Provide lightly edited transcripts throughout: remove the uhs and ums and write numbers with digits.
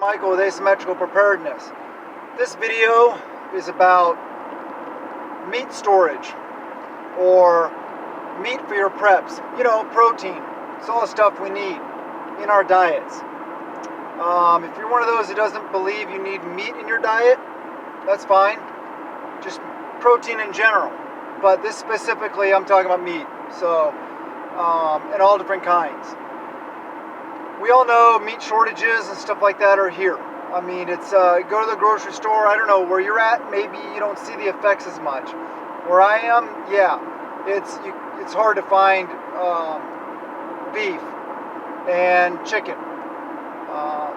Michael with Asymmetrical Preparedness. This video is about meat storage or meat for your preps. You know, protein. It's all the stuff we need in our diets. If you're one of those that doesn't believe you need meat in your diet, that's fine. Just protein in general. But this specifically, I'm talking about meat. So, and all different kinds. We all know meat shortages and stuff like that are here. I mean, it's go to the grocery store. I don't know where you're at. Maybe you don't see the effects as much. Where I am, yeah, it's hard to find beef and chicken.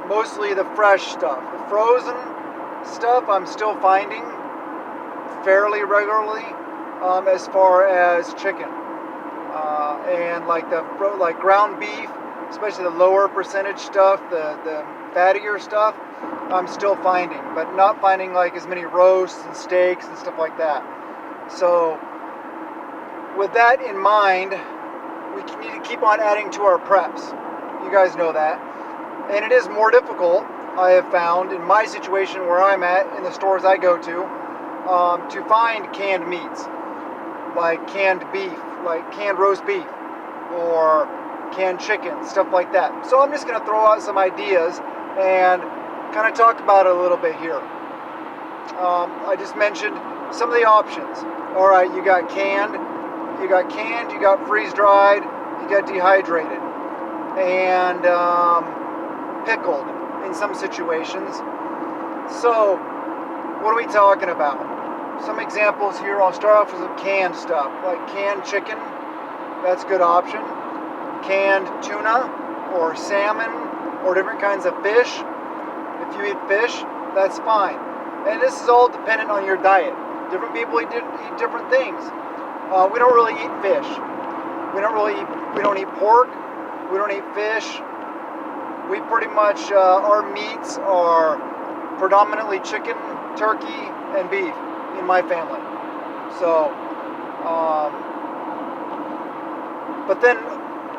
Mostly the fresh stuff. The frozen stuff I'm still finding fairly regularly, as far as chicken and like ground beef. Especially the lower percentage stuff, the fattier stuff, I'm still finding, but not finding like as many roasts and steaks and stuff like that. So with that in mind, we need to keep on adding to our preps. You guys know that. And it is more difficult, I have found, in my situation where I'm at, in the stores I go to find canned meats, like canned beef, like canned roast beef, or canned chicken, stuff like that. So I'm just going to throw out some ideas and kind of talk about it a little bit here. I just mentioned some of the options. All right, you got canned, you got freeze-dried, you got dehydrated, and pickled in some situations. So what are we talking about? Some examples here. I'll start off with some canned stuff, like canned chicken. That's a good option. Canned tuna or salmon or different kinds of fish. If you eat fish, that's fine. And this is all dependent on your diet. Different people eat different things. We don't really eat fish. We don't eat pork. We don't eat fish. We pretty much, our meats are predominantly chicken, turkey, and beef in my family. So, but then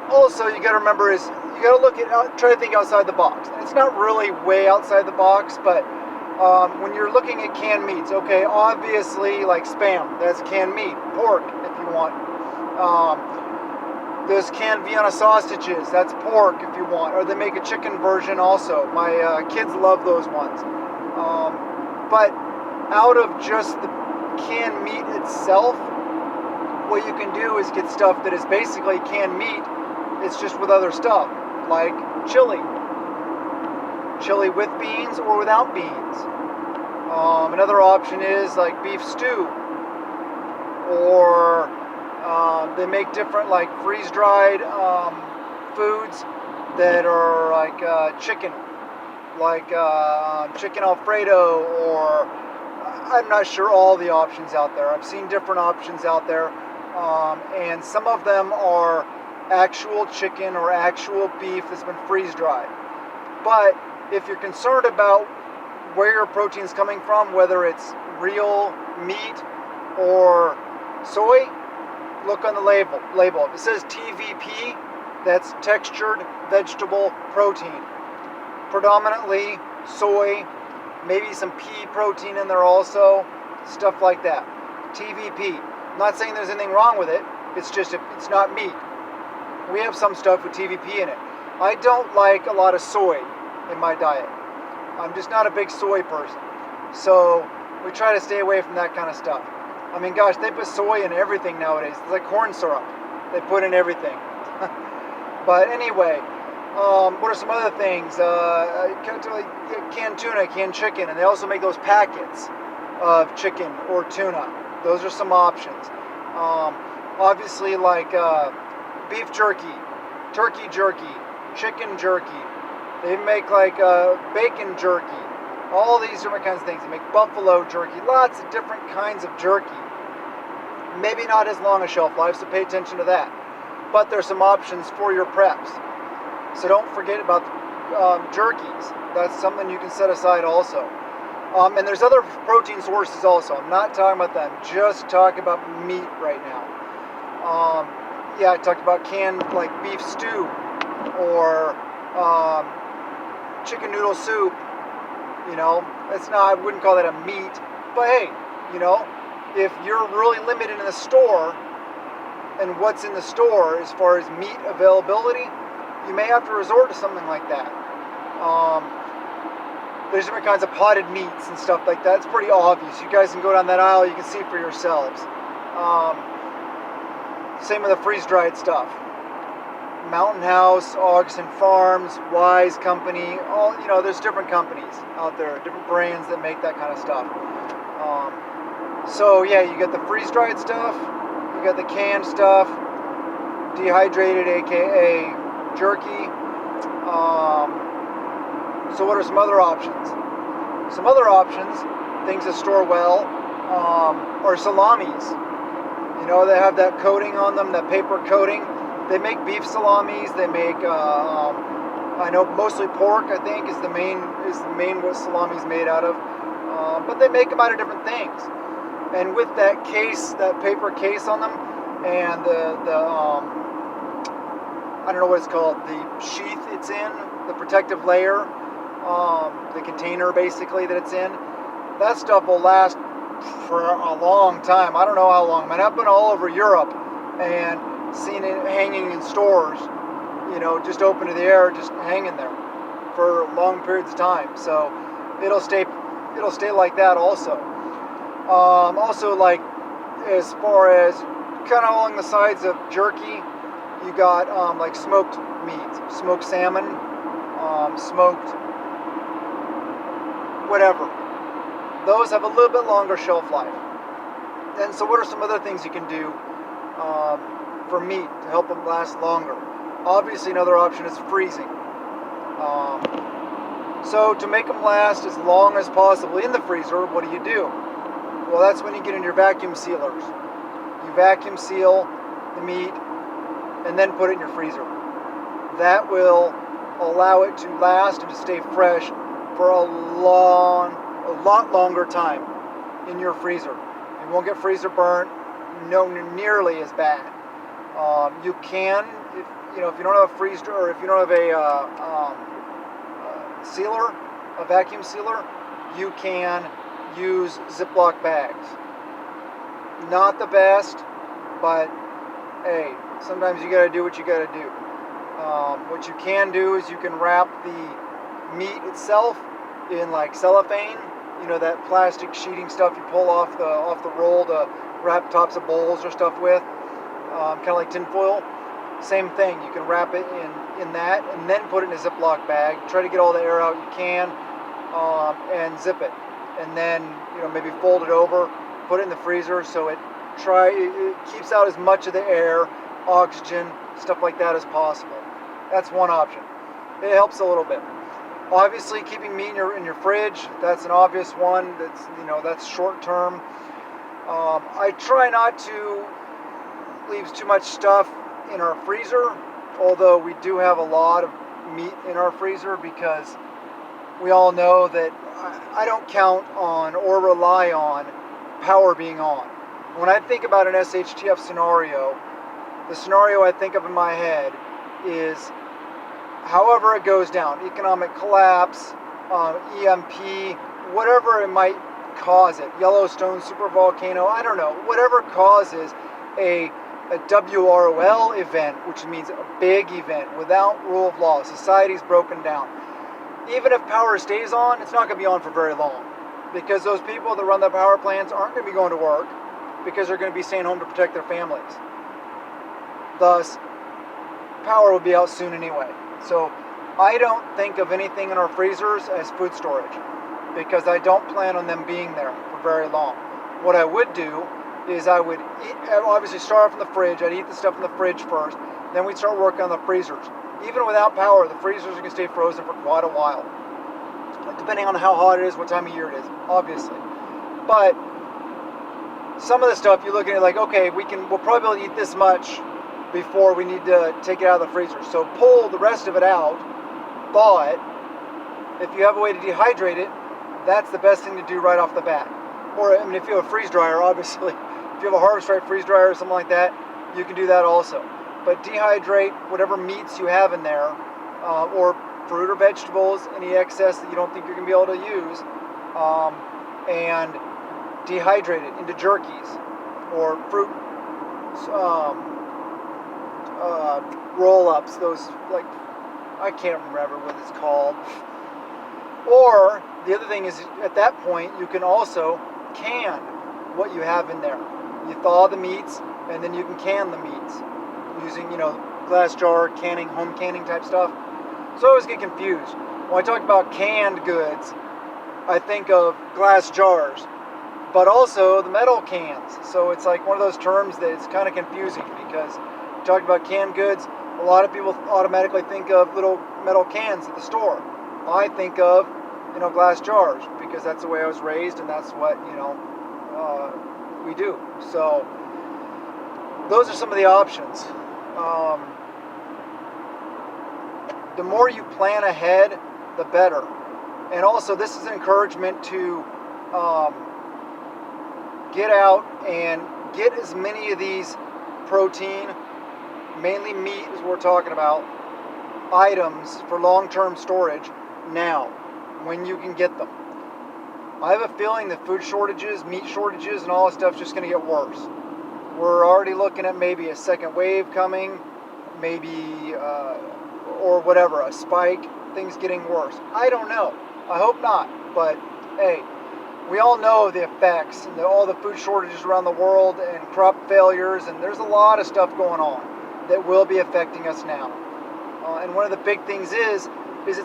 also, you got to remember is you got to look at, try to think outside the box. And it's not really way outside the box, but when you're looking at canned meats, okay, obviously like Spam, that's canned meat. Pork, if you want. Those canned Vienna sausages, that's pork if you want. Or they make a chicken version also. My kids love those ones. But out of just the canned meat itself, what you can do is get stuff that is basically canned meat. It's just with other stuff, like chili. Chili with beans or without beans. Another option is like beef stew. Or they make different like freeze-dried foods that are like chicken. Like chicken Alfredo, or I'm not sure all the options out there. I've seen different options out there. And some of them are actual chicken or actual beef that's been freeze-dried. But if you're concerned about where your protein's coming from, whether it's real meat or soy, look on the label. If it says TVP, that's textured vegetable protein. Predominantly soy, maybe some pea protein in there also, stuff like that. TVP. I'm not saying there's anything wrong with it. It's just it's not meat. We have some stuff with TVP in it. I don't like a lot of soy in my diet. I'm just not a big soy person. So we try to stay away from that kind of stuff. I mean, gosh, they put soy in everything nowadays. It's like corn syrup. They put in everything. But anyway, what are some other things? Canned tuna, canned chicken, and they also make those packets of chicken or tuna. Those are some options. Obviously, like beef jerky, turkey jerky, chicken jerky. They make like bacon jerky. All these different kinds of things. They make buffalo jerky. Lots of different kinds of jerky. Maybe not as long a shelf life, so pay attention to that. But there's some options for your preps. So don't forget about jerkies. That's something you can set aside also. And there's other protein sources also. I'm not talking about them. Just talking about meat right now. Yeah, I talked about canned like beef stew or chicken noodle soup, You know, it's not, I wouldn't call that a meat, but hey, you know, if you're really limited in the store and what's in the store as far as meat availability, you may have to resort to something like that. There's different kinds of potted meats and stuff like that. It's pretty obvious. You guys can go down that aisle, you can see for yourselves. Same with the freeze-dried stuff. Mountain House, Augustin Farms, Wise Company, all, you know, there's different companies out there, different brands that make that kind of stuff. So yeah, you got the freeze-dried stuff, you got the canned stuff, dehydrated, aka jerky. So what are some other options? Some other options, things that store well, are salamis. You know, they have that coating on them, that paper coating. They make beef salamis. They make, I know mostly pork, I think, is the main what salami is made out of. But they make them out of different things. And with that case, that paper case on them, and the I don't know what it's called, the sheath it's in, the protective layer, the container basically that it's in, that stuff will last for a long time. I don't know how long. I mean, I've been all over Europe and seen it hanging in stores, you know, just open to the air, just hanging there for long periods of time. So it'll stay like that also. Also, like, as far as kind of along the sides of jerky, you got like smoked meat, smoked salmon, smoked whatever. Those have a little bit longer shelf life. And so what are some other things you can do for meat to help them last longer? Obviously, another option is freezing. So to make them last as long as possible in the freezer, what do? Well, that's when you get in your vacuum sealers. You vacuum seal the meat and then put it in your freezer. That will allow it to last and to stay fresh for a lot longer time in your freezer. You won't get freezer burnt, no nearly as bad. You can, if you don't have a freezer, or if you don't have a sealer, a vacuum sealer, you can use Ziploc bags. Not the best, but hey, sometimes you gotta do what you gotta do. What you can do is you can wrap the meat itself in like cellophane, you know, that plastic sheeting stuff you pull off the roll to wrap tops of bowls or stuff with, kind of like tin foil. Same thing, you can wrap it in that and then put it in a Ziploc bag. Try to get all the air out you can, and zip it. And then, you know, maybe fold it over, put it in the freezer so it keeps out as much of the air, oxygen, stuff like that as possible. That's one option. It helps a little bit. Obviously, keeping meat in your fridge, that's an obvious one. That's short term. I try not to leave too much stuff in our freezer, although we do have a lot of meat in our freezer, because we all know that I don't count on or rely on power being on. When I think about an SHTF scenario, the scenario I think of in my head is however it goes down, economic collapse, EMP, whatever it might cause it, Yellowstone supervolcano, I don't know, whatever causes a WROL event, which means a big event without rule of law, society's broken down. Even if power stays on, it's not going to be on for very long, because those people that run the power plants aren't going to be going to work, because they're going to be staying home to protect their families. Thus, power will be out soon anyway. So I don't think of anything in our freezers as food storage, because I don't plan on them being there for very long. What I would do is I would obviously start off in the fridge. I'd eat the stuff in the fridge first, then we'd start working on the freezers. Even without power, the freezers are going to stay frozen for quite a while, depending on how hot it is, what time of year it is, obviously. But some of the stuff you look at it like, okay, we'll probably eat this much before we need to take it out of the freezer. So pull the rest of it out, thaw it. If you have a way to dehydrate it, that's the best thing to do right off the bat. Or, I mean, if you have a freeze dryer, obviously, if you have a Harvest Right freeze dryer or something like that, you can do that also. But dehydrate whatever meats you have in there, or fruit or vegetables, any excess that you don't think you're going to be able to use, and dehydrate it into jerkies or fruit roll-ups, those, like, I can't remember what it's called. Or the other thing is, at that point, you can also can what you have in there. You thaw the meats, and then you can can the meats using, glass jar canning, home canning type stuff. So I always get confused. When I talk about canned goods, I think of glass jars, but also the metal cans. So it's like one of those terms that it's kind of confusing, because talking about canned goods, a lot of people automatically think of little metal cans at the store. I think of, glass jars, because that's the way I was raised, and that's what, we do. So those are some of the options. The more you plan ahead, the better. And also, this is an encouragement to get out and get as many of these protein, mainly meat is what we're talking about, items for long-term storage now, when you can get them. I have a feeling that food shortages, meat shortages, and all this stuff is just going to get worse. We're already looking at maybe a second wave coming, maybe, or whatever, a spike, things getting worse. I don't know. I hope not. But, hey, we all know the effects and all the food shortages around the world and crop failures, and there's a lot of stuff going on that will be affecting us now. And one of the big things is it's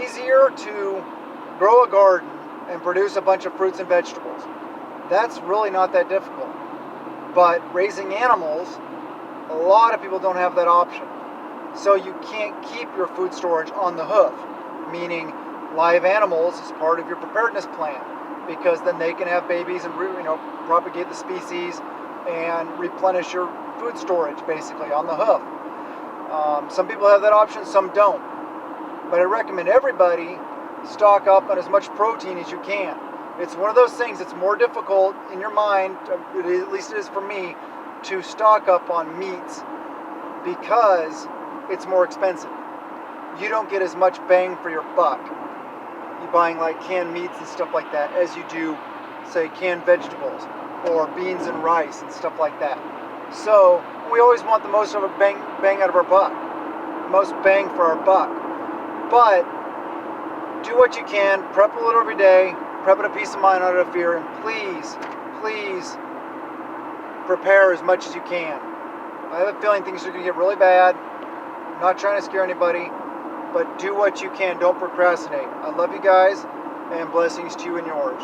easier to grow a garden and produce a bunch of fruits and vegetables. That's really not that difficult. But raising animals, a lot of people don't have that option. So you can't keep your food storage on the hoof, meaning live animals is part of your preparedness plan, because then they can have babies and propagate the species and replenish your food storage basically on the hoof. Some people have that option, some don't. But I recommend everybody stock up on as much protein as you can. It's one of those things that's more difficult in your mind, at least it is for me, to stock up on meats because it's more expensive. You don't get as much bang for your buck. You're buying like canned meats and stuff like that as you do, say, canned vegetables or beans and rice and stuff like that. So we always want the most of a bang out of our buck, most bang for our buck. But do what you can, prep a little every day, prep it a peace of mind out of fear, and please prepare as much as you can. I have a feeling things are going to get really bad. I'm not trying to scare anybody, but do what you can. Don't procrastinate. I love you guys, and blessings to you and yours.